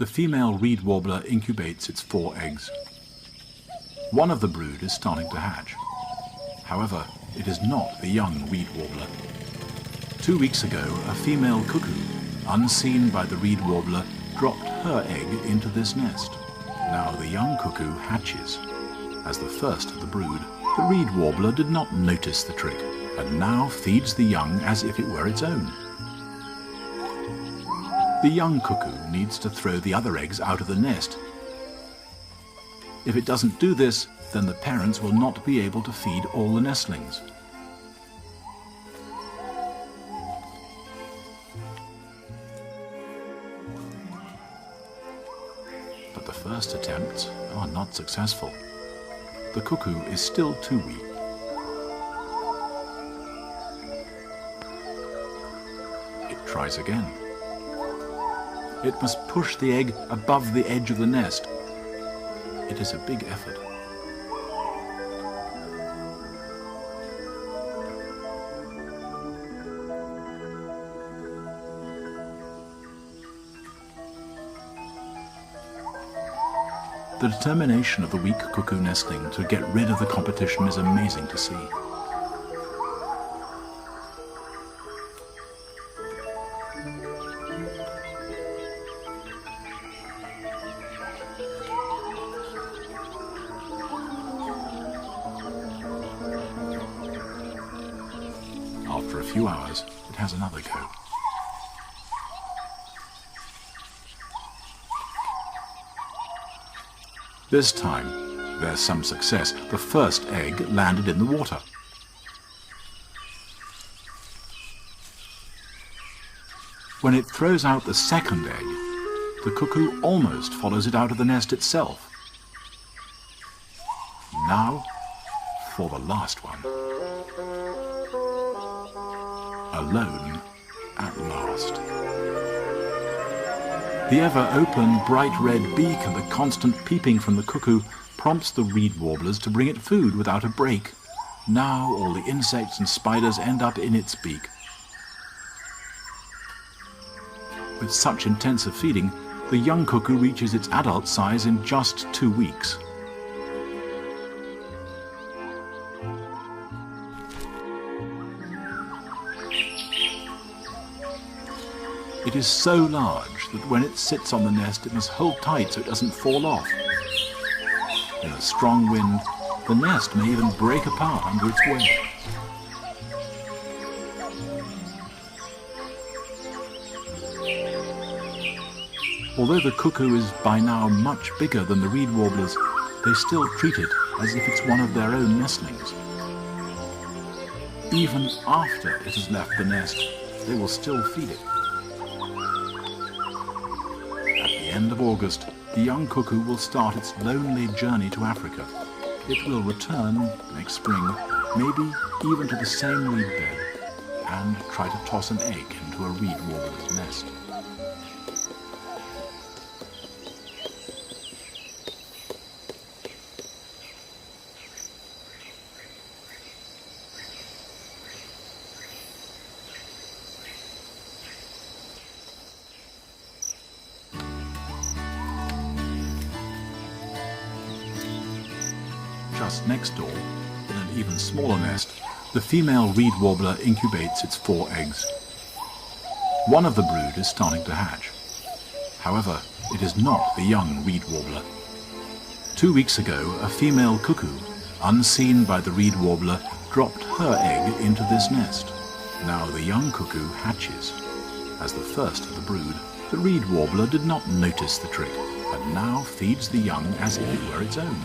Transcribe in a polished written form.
the female reed warbler incubates its 4 eggs. One of the brood is starting to hatch. However, it is not the young reed warbler. 2 weeks ago, a female cuckoo, unseen by the reed warbler, dropped her egg into this nest. Now the young cuckoo hatches. As the first of the brood, the reed warbler did not notice the trick, and now feeds the young as if it were its own. The young cuckoo needs to throw the other eggs out of the nest. If it doesn't do this, then the parents will not be able to feed all the nestlings. But the first attempts are not successful. The cuckoo is still too weak. It tries again. It must push the egg above the edge of the nest. It is a big effort. The determination of the weak cuckoo nestling to get rid of the competition is amazing to see. After a few hours, it has another go. This time, there's some success. The first egg landed in the water. When it throws out the second egg, the cuckoo almost follows it out of the nest itself. Now, for the last one. Alone at last. The ever-open, bright red beak and the constant peeping from the cuckoo prompts the reed warblers to bring it food without a break. Now all the insects and spiders end up in its beak. With such intensive feeding, the young cuckoo reaches its adult size in just 2 weeks. It is so large that when it sits on the nest it must hold tight so it doesn't fall off. In a strong wind, the nest may even break apart under its weight. Although the cuckoo is by now much bigger than the reed warblers, they still treat it as if it's one of their own nestlings. Even after it has left the nest, they will still feed it. At the end of August, the young cuckoo will start its lonely journey to Africa. It will return next spring, maybe even to the same reed bed, and try to toss an egg into a reed warbler's nest. Just next door, in an even smaller nest, the female reed warbler incubates its 4 eggs. One of the brood is starting to hatch. However, it is not the young reed warbler. 2 weeks ago, a female cuckoo, unseen by the reed warbler, dropped her egg into this nest. Now the young cuckoo hatches. As the first of the brood, the reed warbler did not notice the trick, and now feeds the young as if it were its own.